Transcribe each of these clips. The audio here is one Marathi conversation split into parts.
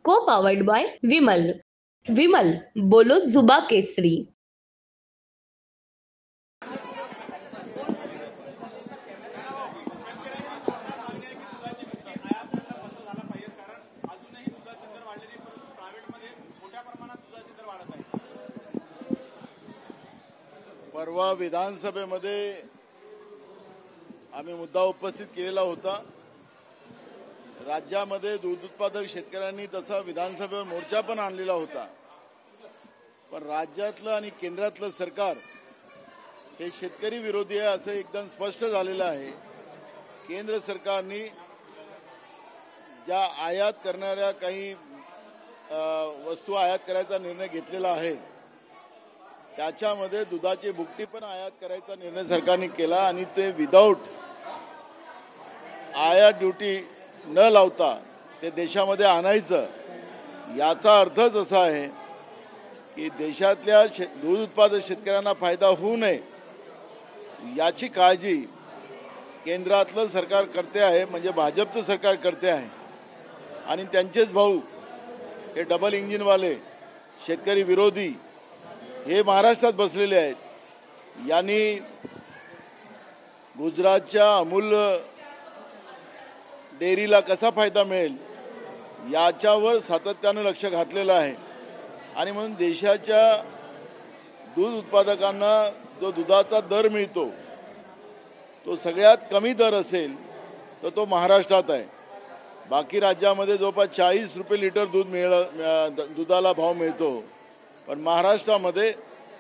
को पावर्ड बाय विमल. विमल, बोलो जुबा केसरी. परवा विधानसभेमध्ये आम्ही मुद्दा उपस्थित केलेला होता. राज्यामध्ये दूध उत्पादक शेतकऱ्यांनी तसा विधानसभेवर मोर्चा पण आणलेला होता. पण राज्यातलं आणि केंद्रातलं सरकार हे शेतकरी विरोधी आहे असं एकदम स्पष्ट झालेलं आहे. केंद्र सरकारने ज्या आयात करणाऱ्या काही वस्तू आयात करायचा निर्णय घेतलेला आहे त्याच्यामध्ये दुधाची भुकटी पण आयात करायचा निर्णय सरकारने केला आणि ते विदाऊट आयात ड्युटी न लावता ते देशामध्ये आणायचं. याचा अर्थच असा आहे की देशातल्या दूध उत्पादक शेतकऱ्यांना फायदा होऊ नये याची काळजी केंद्रातलं सरकार करते आहे, म्हणजे भाजपचं सरकार करते आहे. आणि त्यांचेच भाऊ हे डबल इंजिनवाले शेतकरी विरोधी हे महाराष्ट्रात बसलेले आहेत. यांनी गुजरातच्या अमूल डेअरीला कसा फायदा मिळेल याच्यावर सातत्यानं लक्ष घातलेलं आहे. आणि म्हणून देशाच्या दूध उत्पादकांना जो दुधाचा दर मिळतो तो सगळ्यात कमी दर असेल तर तो महाराष्ट्रात आहे. बाकी राज्यामध्ये जवळपास 40 रुपये लिटर दुधाला भाव मिळतो, पण महाराष्ट्रामध्ये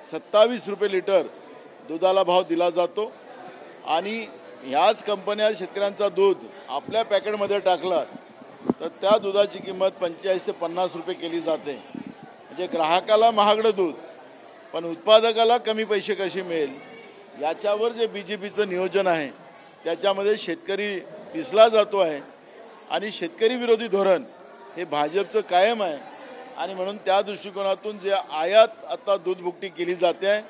27 रुपये लिटर दुधाला भाव दिला जातो. आणि ह्याच कंपन्या शेतकऱ्यांचा दूध आपल्या पॅकेटमध्ये टाकला तर त्या दुधाची किंमत 45 ते 50 रुपये केली जाते. म्हणजे ग्राहकाला महागडं दूध पण उत्पादकाला कमी पैसे कसे मिळेल याच्यावर जे BJPचं नियोजन आहे त्याच्यामध्ये शेतकरी पिसला जातो आहे. आणि शेतकरी विरोधी धोरण हे भाजपचं कायम आहे. आणि म्हणून त्या दृष्टिकोनातून जे आयात आता दूध भुकटी केली जाते आहे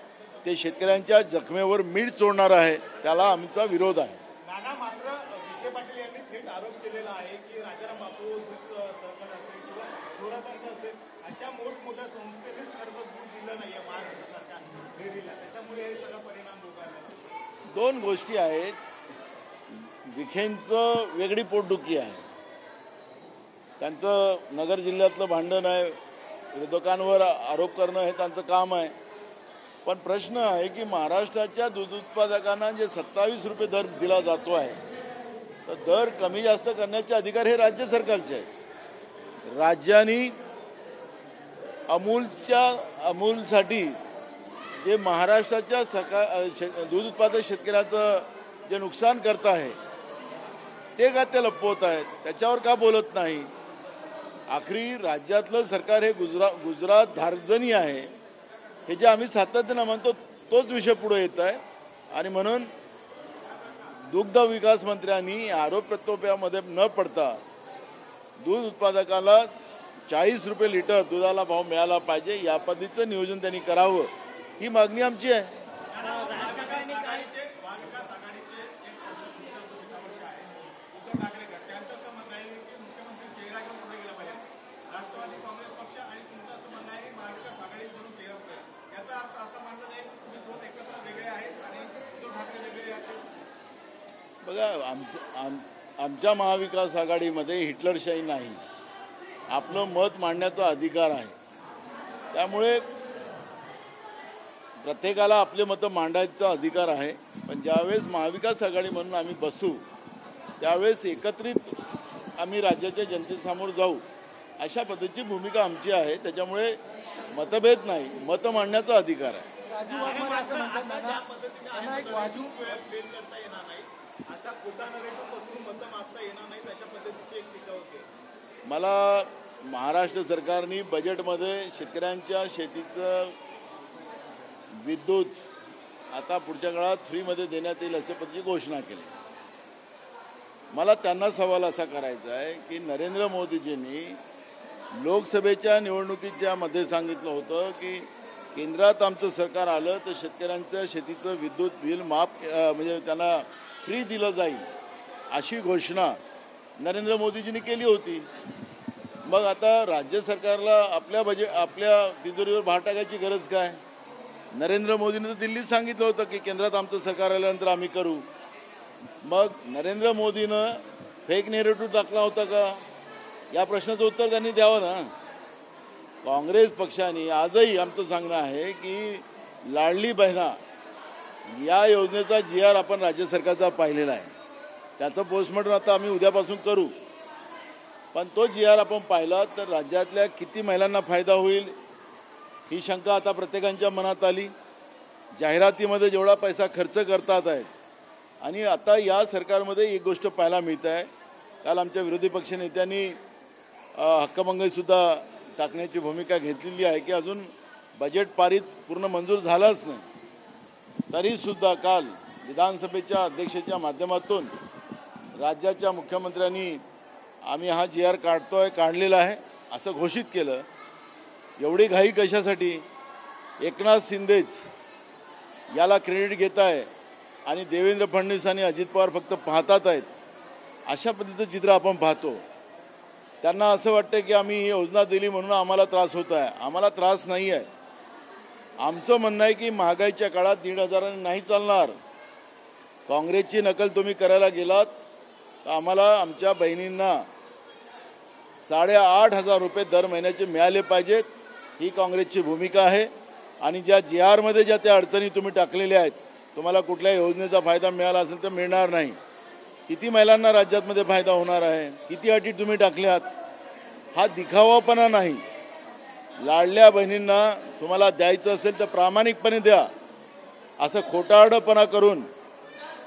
ते शेतकऱ्यांच्या जखमेवर मीठ चोळणार आहे, त्याला आमचा विरोध आहे. नाना, मात्र विखे पाटील यांनी थेट आरोप केलेला आहे की राजाराम बापू दूध सहकारी असेल किंवा थोरातांचं असेल अशा मोठमोठ्या संस्थेनेच खरंच दूध दिलं नाहीये महाराष्ट्र सरकार डेअरीला, त्याच्यामुळे हे सगळा परिणाम भोगायला. दोन गोष्टी आहेत. विखेंचं वेगळी पोटदुखी आहे, त्यांचं नगर जिल्ह्यातलं भांडण आहे, विरोधकांवर आरोप करणं हे त्यांचं काम आहे. पण प्रश्न आहे की महाराष्ट्राच्या दूध उत्पादकांना जे 27 रुपये दर दिला जातो आहे तर दर कमी जास्त करण्याचे अधिकार हे राज्य सरकारचे आहेत. राज्यांनी अमूलसाठी जे महाराष्ट्राच्या दूध उत्पादक शेतकऱ्याचं जे नुकसान करत आहे ते का ते लपवत आहेत, त्याच्यावर का बोलत नाही. आखरी राज्यातलं सरकार हे गुजरात धार्जनी आहे हे जे आम्ही सातत्यानं म्हणतो तोच विषय पुढे येत आहे. आणि म्हणून दुग्ध विकास मंत्र्यांनी आरोप प्रत्यारोपामध्ये न पडता दूध उत्पादकाला 40 रुपये लिटर दुधाला भाव मिळाला पाहिजे या पद्धतीचं नियोजन त्यांनी करावं ही मागणी आमची आहे. बघा, आमच्या महाविकास आघाडीमध्ये हिटलरशाही नाही. आपलं मत मांडण्याचा अधिकार आहे. त्यामुळे प्रत्येकाला आपले मतं मांडायचा अधिकार आहे. पण ज्यावेळेस महाविकास आघाडी म्हणून आम्ही बसू त्यावेळेस एकत्रित आम्ही राज्याच्या जनतेसमोर जाऊ अशा पद्धतीची भूमिका आमची आहे. त्याच्यामुळे मतभेद नाही, मतं मांडण्याचा अधिकार आहे. मला महाराष्ट्र सरकारने बजेटमध्ये शेतकऱ्यांच्या शेतीचं विद्युत आता पुढच्या काळात फ्रीमध्ये देण्यात येईल अशा पद्धतीची घोषणा केली. मला त्यांना सवाल असा करायचा आहे की नरेंद्र मोदीजींनी लोकसभेच्या निवडणुकीच्या मध्ये सांगितलं होतं की केंद्रात आमचं सरकार आलं तर शेतकऱ्यांचं शेतीचं विद्युत बिल माफ म्हणजे त्यांना फ्री दिलं जाईल अशी घोषणा नरेंद्र मोदीजींनी केली होती. मग आता राज्य सरकारला आपल्या तिजोरीवर भार टाकायची गरज काय? नरेंद्र मोदींनी तर दिल्लीत सांगितलं होतं की केंद्रात आमचं सरकार आल्यानंतर आम्ही करू. मग नरेंद्र मोदीनं फेक नेरेटिव्ह टाकला होता का? या प्रश्नाचं उत्तर त्यांनी द्यावं ना. काँग्रेस पक्षाने आजही आमचं सांगणं आहे की लाडली बहिणा या योजनेचा GR आपण राज्य सरकारचा पाहिलेला आहे. त्याचं पोस्टमॉर्टम आता आम्ही उद्यापासून करू. पण तो GR आपण पाहिला तर राज्यातल्या किती महिलांना फायदा होईल ही शंका आता प्रत्येकाच्या मनात आली. जाहिरातीमध्ये जेवढा पैसा खर्च करतात आहेत आणि आता या सरकारमध्ये एक गोष्ट पाहायला मिळत आहे. काल आमच्या विरोधी पक्षनेत्यांनी हक्कभंगसुद्धा टाकण्याची भूमिका घेतलेली आहे की अजून बजेट पारित पूर्ण मंजूर झालंच नाही, तरीसुद्धा काल विधानसभेच्या अध्यक्षाच्या माध्यमातून राज्याच्या मुख्यमंत्र्यांनी आम्ही हा GR काढलेला आहे असं घोषित केलं. एवढी घाई कशासाठी? एकनाथ शिंदेच याला क्रेडिट घेत आहे आणि देवेंद्र फडणवीस आणि अजित पवार फक्त पाहतात आहेत, अशा पद्धतीचं चित्र आपण पाहतो. त्यांना असं वाटतं की आम्ही ही योजना दिली म्हणून आम्हाला त्रास होत आहे. आम्हाला त्रास नाही आहे. आमचं म्हणणं आहे की महागाईच्या काळात 1,500 नाही चालणार. काँग्रेसची नकल तुम्ही करायला गेलात तर आम्हाला आमच्या बहिणींना 8,500 रुपये दर महिन्याचे मिळाले पाहिजेत, ही काँग्रेसची भूमिका आहे. आणि ज्या GRमध्ये ज्या त्या अडचणी तुम्ही टाकलेल्या आहेत, तुम्हाला कुठल्या योजनेचा फायदा मिळाला असेल तर मिळणार नाही. किती महिलांना राज्यातमध्ये फायदा होणार आहे? किती अटी तुम्ही टाकल्यात? हा दिखावापणा नाही. लाडल्या बहिणींना तुम्हाला द्यायचं असेल तर प्रामाणिकपणे द्या. असं खोटारडेपणा करून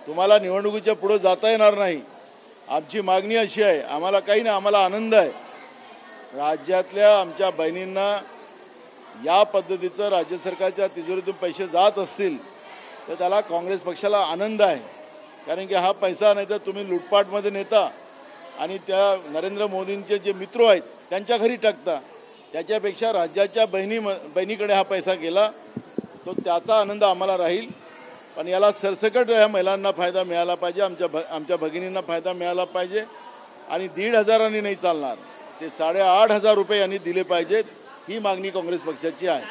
तुम्हाला निवडणुकीच्या पुढे जाता येणार नाही. आमची मागणी अशी आहे, आम्हाला काही नाही, आम्हाला आनंद आहे. राज्यातल्या आमच्या बहिणींना या पद्धतीचं राज्य सरकारच्या तिजोरीतून पैसे जात असतील तर त्याला काँग्रेस पक्षाला आनंद आहे. कारण की हा पैसा नाही तर तुम्ही लुटपाटमध्ये नेता आणि नरेंद्र मोदींचे जे मित्र आहेत त्यांच्या घरी टाकता. त्याच्यापेक्षा राज्याच्या बहिणीकडे हा पैसा गेला तो त्याचा आनंद आम्हाला राहील. पण याला सरसकट ह्या महिलांना फायदा मिळाला पाहिजे, आमच्या भगिनींना फायदा मिळाला पाहिजे. आणि 1,500 नाही चालणार, ते 8,500 रुपये यांनी दिले पाहिजेत, ही मागणी काँग्रेस पक्षाची आहे.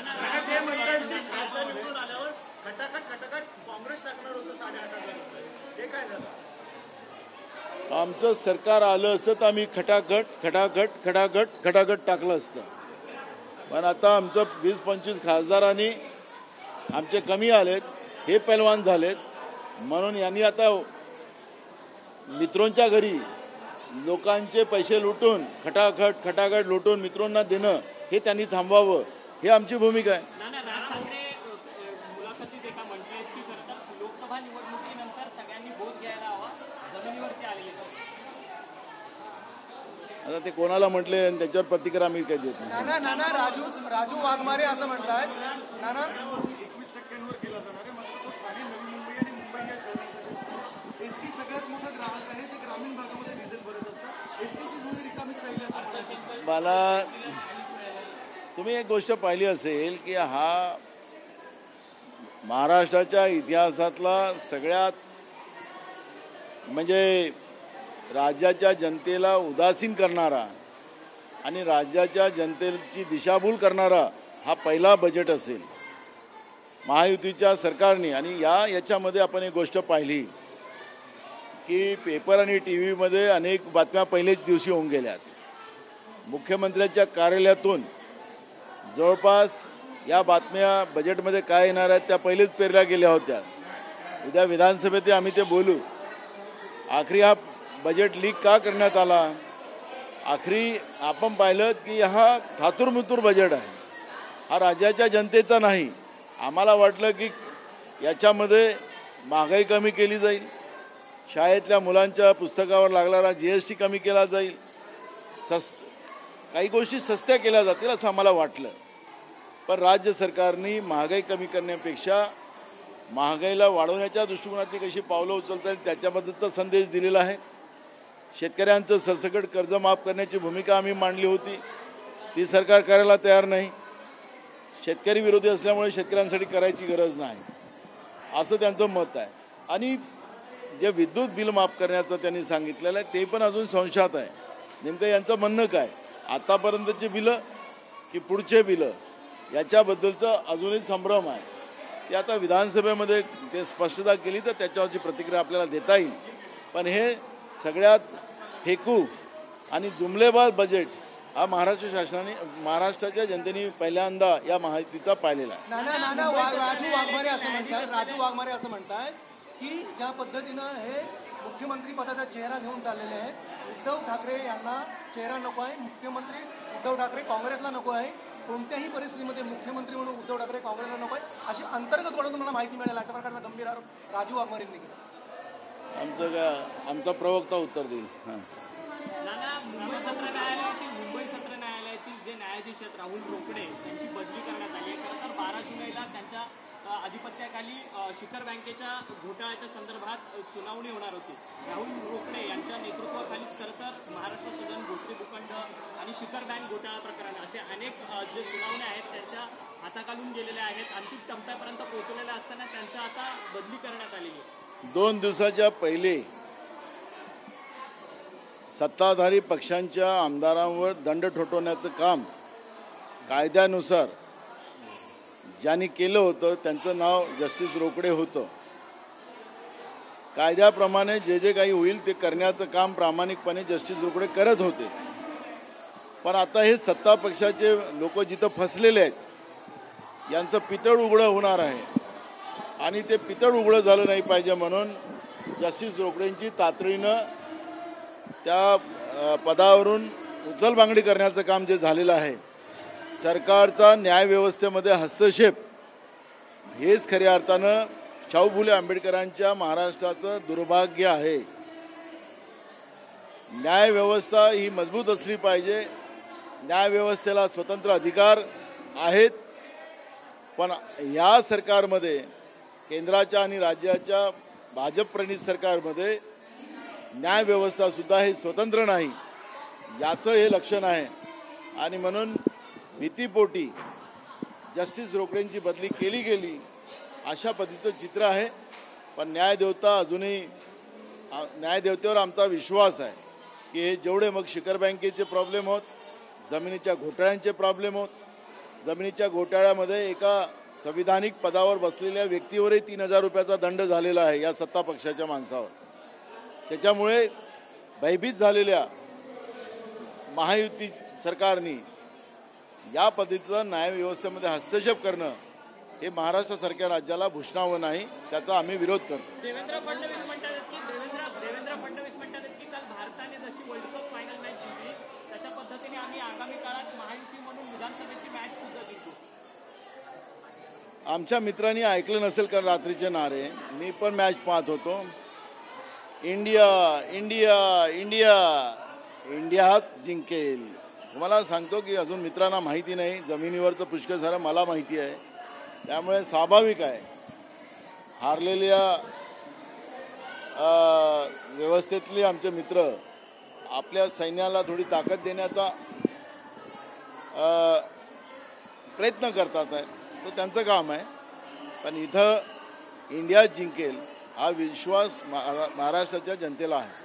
आमचं सरकार आलं असतं तर आम्ही खटाखट टाकलं असतं. पण आता आमचं 20-25 खासदारांनी आमचे कमी आलेत, हे पैलवान झालेत. म्हणून यांनी आता मित्रांच्या घरी लोकांचे पैसे लुटून खटाखट लुटून मित्रांना देणं हे त्यांनी थांबवावं, ही आमची भूमिका आहे. राज ठाकरे मुलाखतीत एका म्हटले की लोकसभा निवडणुकीनंतर सगळ्यांनी बोध घ्यायला हवा, जमिनीवरती आलेले. आता ते कोणाला म्हटले आणि त्याच्यावर प्रतिक्रिया आम्ही काही देत नाही. नाना राजू वाघमारे असं म्हणतात नाना 21% केला जाणार आहे. मात्र तो ठाणे, नवी मुंबई आणि मुंबई या शहरांसाठी एसटी सगळ्यात मोठं ग्राहक आहे. ते ग्रामीण भागामध्ये डिझेल भरत असतात. एसटीची जुळी रिकामीच राहिली असं म्हणायचं. मला तुम्ही एक गोष्ट पाहिली असेल की हा महाराष्ट्राच्या इतिहासातला सगळ्यात म्हणजे राज्याच्या जनतेला उदासीन करणारा आणि राज्याच्या जनतेची दिशाभूल करणारा हा पहिला बजेट असेल महायुतीच्या सरकारने. आणि याच्यामध्ये आपण एक गोष्ट पाहिली की पेपर आणि TV अनेक बातम्या पहिलेच दिवशी होऊन गेल्यात. मुख्यमंत्र्यांच्या कार्यालयातून जवळपास या बातम्या बजेटमध्ये काय येणार आहेत त्या पहिलेच पेरल्या गेल्या होत्या. उद्या विधानसभेत आम्ही ते बोलू. आखरी हा बजेट लीक का करण्यात आला? आखरी आपण पाहिलं की हा थातुरमुतूर बजेट आहे, हा राज्याच्या जनतेचा नाही. आम्हाला वाटलं की याच्यामध्ये महागाई कमी केली जाईल, शाळेतल्या मुलांच्या पुस्तकावर लागणारा GST कमी केला जाईल, काही गोष्टी सस्त्या केल्या जातील असं आम्हाला वाटलं. पण राज्य सरकारने महागाई कमी करण्यापेक्षा महागाईला वाढवण्याच्या दृष्टिकोनातली कशी पावलं उचलता येईल त्याच्याबद्दलचा संदेश दिलेला आहे. शेतकऱ्यांचं सरसकट कर्ज माफ करण्याची भूमिका आम्ही मांडली होती, ती सरकार करायला तयार नाही. शेतकरी विरोधी असल्यामुळे शेतकऱ्यांसाठी करायची गरज नाही असं त्यांचं मत आहे. आणि जे विद्युत बिल माफ करण्याचं त्यांनी सांगितलेलं आहे ते पण अजून संशयात आहे. नेमकं यांचं म्हणणं काय? आतापर्यंतची बिलं की पुढचे बिलं याच्याबद्दलचं अजूनही संभ्रम आहे. ते आता विधानसभेमध्ये ते स्पष्टता केली तर त्याच्यावरची प्रतिक्रिया आपल्याला देता येईल. पण हे सगळ्यात फेकू आणि जुमलेबाज बजेट हा महाराष्ट्र शासनाने महाराष्ट्राच्या जनतेने पहिल्यांदा या महायुतीचा पाहिलेला आहे. राजू वाघमारे असं म्हणतायत की ज्या पद्धतीनं हे मुख्यमंत्री पदाचा चेहरा घेऊन चाललेले आहेत, उद्धव ठाकरे यांना चेहरा नको आहे, मुख्यमंत्री उद्धव ठाकरे काँग्रेसला नको आहे, कोणत्याही परिस्थितीमध्ये मुख्यमंत्री म्हणून उद्धव ठाकरे काँग्रेसला नको आहे, अशी अंतर्गत वळून तुम्हाला माहिती मिळेल अशा प्रकारचा गंभीर आरोप राजू वाघमारेंनी केला. आमचा प्रवक्ता उत्तर देईल. मुंबई सत्र न्यायालयातील जे न्यायाधीश आहेत राहुल रोकडे यांची बदली करण्यात आली आहे. खरं तर 12 जुलैला त्यांच्या अधिपत्याखाली शिखर बँकेच्या घोटाळ्याच्या संदर्भात सुनावणी होणार होती. राहुल रोकडे यांच्या नेतृत्वाखालीच खरं तर महाराष्ट्र सदन, भोसरी भूखंड आणि शिखर बँक घोटाळा प्रकरण असे अनेक जे सुनावण्या आहेत त्यांच्या हाताखालून गेलेल्या आहेत. अंतिम टप्प्यापर्यंत पोहोचलेल्या असताना त्यांचा आता बदली करण्यात आलेली आहे. 2 दिवसाच्या पहिले सत्ताधारी पक्षांच्या आमदारांवर दंड ठोठवण्याचं काम कायद्यानुसार ज्यांनी केलं होतं त्यांचं नाव जस्टिस रोकडे होतं. कायद्याप्रमाणे जे जे काही होईल ते करण्याचं काम प्रामाणिकपणे जस्टिस रोकडे करत होते. पण आता हे सत्ता पक्षाचे लोक जिथं फसलेले आहेत यांचं पितळ उघडं होणार आहे आणि ते पितळ उघडं झालं नाही पाहिजे म्हणून जस्टिस रोकडेंची तातडीनं त्या पदावरून उचलबांगडी करण्याचं काम जे झालेलं आहे. सरकारचा न्यायव्यवस्थेमध्ये हस्तक्षेप हेच खऱ्या अर्थानं शाहू फुले आंबेडकरांच्या महाराष्ट्राचं दुर्भाग्य आहे. न्यायव्यवस्था ही मजबूत असली पाहिजे. न्यायव्यवस्थेला स्वतंत्र अधिकार आहेत. पण या सरकारमध्ये केंद्राच्या आणि राज्याच्या भाजप-प्रणीत सरकारमध्ये न्यायव्यवस्थासुद्धा हे स्वतंत्र नाही याचं हे लक्षण आहे. आणि म्हणून भीतीपोटी जस्टिस रोकडेंची बदली केली गेली अशा पद्धतीचं चित्र आहे. पण न्यायदेवतेवर आमचा विश्वास आहे की हे जेवढे मग शिखर बँकेचे प्रॉब्लेम होत, जमिनीच्या घोटाळ्यांचे प्रॉब्लेम होत, जमिनीच्या घोटाळ्यामध्ये एका संविधानिक पदावर बसलेल्या व्यक्तीवरही 3,000 रुपयाचा दंड झालेला आहे या सत्ता पक्षाच्या माणसावर. त्याच्यामुळे भयभीत झालेल्या महायुती सरकारने या पद्धतीचं न्यायव्यवस्थेमध्ये हस्तक्षेप करणं हे महाराष्ट्रासारख्या राज्याला भूषणावं नाही. त्याचा आम्ही विरोध करतो. देवेंद्र फडणवीस म्हणतात की काल भारताने जशी वर्ल्ड कप फायनल मॅच जिंकली तशा पद्धतीने आम्ही आगामी काळात महायुती म्हणून विधानसभेची मॅच सुद्धा जिंकू. आमच्या मित्रांनी ऐकलं नसेल कारण रात्रीचे नारे मी पण मॅच पाहत होतो. इंडिया इंडिया इंडिया इंडिया जिंकेल. तुम्हाला सांगतो की अजून मित्रांना माहिती नाही. जमिनीवरचं पुष्कळ सारं मला माहिती आहे. त्यामुळे स्वाभाविक आहे हारलेल्या व्यवस्थेतले आमचे मित्र आपल्या सैन्याला थोडी ताकद देण्याचा प्रयत्न करतात आहे. तो त्यांचं काम आहे. पण इथं इंडिया जिंकेल हा विश्वास महाराष्ट्राच्या जनतेला आहे.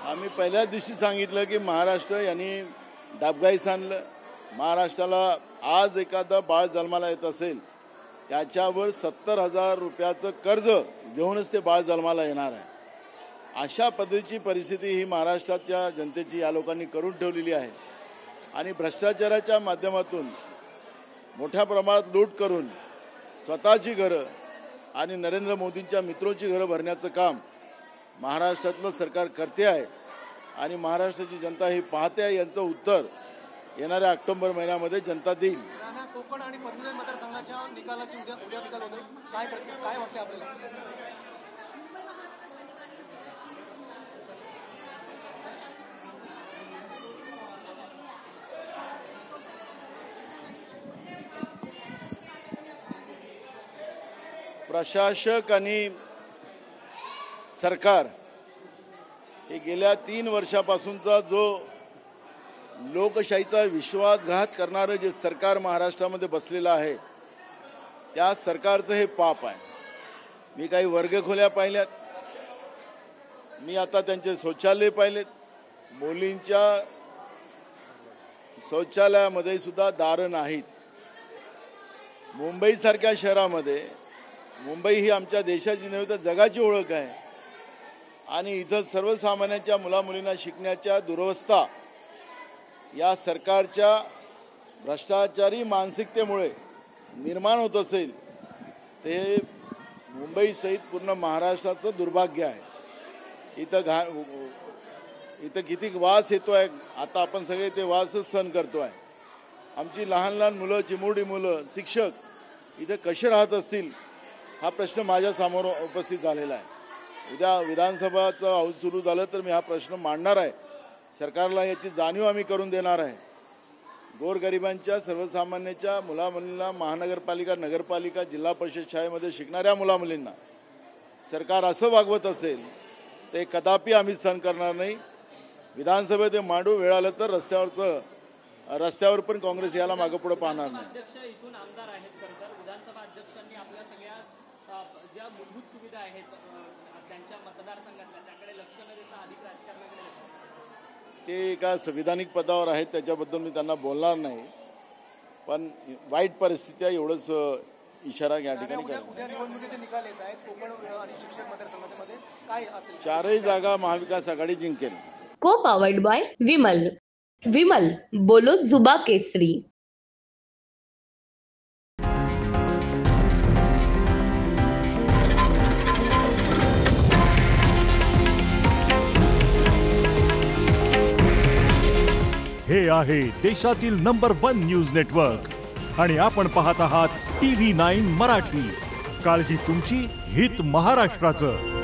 आम्ही पहिल्याच दिवशी सांगितलं की महाराष्ट्र यांनी डाबगाईस आणलं. महाराष्ट्राला आज एखादं बाळ जन्माला येत असेल त्याच्यावर 70,000 रुपयाचं कर्ज घेऊनच ते बाळ जन्माला येणार आहे. अशा पद्धतीची परिस्थिती ही महाराष्ट्राच्या जनतेची या लोकांनी करून ठेवलेली आहे. आणि भ्रष्टाचाराच्या माध्यमातून मोठ्या प्रमाणात लूट करून स्वतःची घरं आणि नरेंद्र मोदींच्या मित्रांची घरं भरण्याचं काम महाराष्ट्रातलं सरकार करते आहे. आणि महाराष्ट्राची जनता ही पाहते आहे. यांचं उत्तर येणाऱ्या ऑक्टोबर महिन्यामध्ये जनता देईल. कोकण आणि पदवीधर मतदारसंघाच्या निकालाची उद्या निकाल होते. काय वाटते आपल्याला? प्रशासक आणि सरकार हे गेल्या 3 वर्षापासूनचा जो लोकशाहीचा विश्वासघात करणारं जे सरकार महाराष्ट्रामध्ये बसलेलं आहे त्या सरकारचं हे पाप आहे. मी काही वर्गखोल्या पाहिल्यात, मी आता त्यांचे शौचालय पाहिलेत. मुलींच्या शौचालयामध्ये सुद्धा दारं नाहीत. मुंबईसारख्या शहरामध्ये, मुंबई ही आमच्या देशाची नव्हे तर जगाची ओळख आहे आणि इथं सर्वसामान्यांच्या मुलामुलींना शिकण्याच्या दुरवस्था या सरकारच्या भ्रष्टाचारी मानसिकतेमुळे निर्माण होत असेल ते मुंबईसहित पूर्ण महाराष्ट्राचं दुर्भाग्य आहे. इथं किती वास येतो आहे, आता आपण सगळे ते वासच सहन करतो आहे. आमची लहान लहान मुलं, चिमुरडी मुलं, शिक्षक इथं कसे राहत असतील हा प्रश्न माझ्यासमोर उपस्थित झालेला आहे. उद्या विधानसभाचं हाऊस सुरू झालं तर मी हा प्रश्न मांडणार आहे. सरकारला याची जाणीव आम्ही करून देणार आहे. गोरगरिबांच्या, सर्वसामान्यांच्या मुलामुलींना महानगरपालिका, नगरपालिका, जिल्हा परिषद शाळेमध्ये शिकणाऱ्या मुलामुलींना सरकार असं वागवत असेल ते कदापि आम्ही सहन करणार नाही. विधानसभेत मांडू, वेळ आलं तर रस्त्यावर पण काँग्रेस याला मागं पुढे पाहणार नाही. अध्यक्ष इथून आमदार आहेत. खरं तर विधानसभा अध्यक्षांनी आपल्या सगळ्या ज्या मूलभूत सुविधा आहेत त्यांच्या मतदारसंघातल्या त्याकडे लक्ष न देता अधिक राजकारणाकडे लक्ष. ते एका संविधानिक पदावर आहेत, त्याच्याबद्दल मी त्यांना बोलणार नाही. पण वाईट परिस्थिती आहे एवढंच इशारा या ठिकाणी उद्या निवडणुकीचे निकाल येत आहेत. कोकण आणि शिक्षक मतदारसंघामध्ये काय असेल? 4ही जागा महाविकास आघाडी जिंकेल. को पावर्ड बाय विमल. विमल बोलो जुबा केसरी. हे आहे देशातील नंबर 1 न्यूज नेटवर्क आणि आपण पाहत आहात TV9 मराठी. काळजी तुमची, हित महाराष्ट्राचं.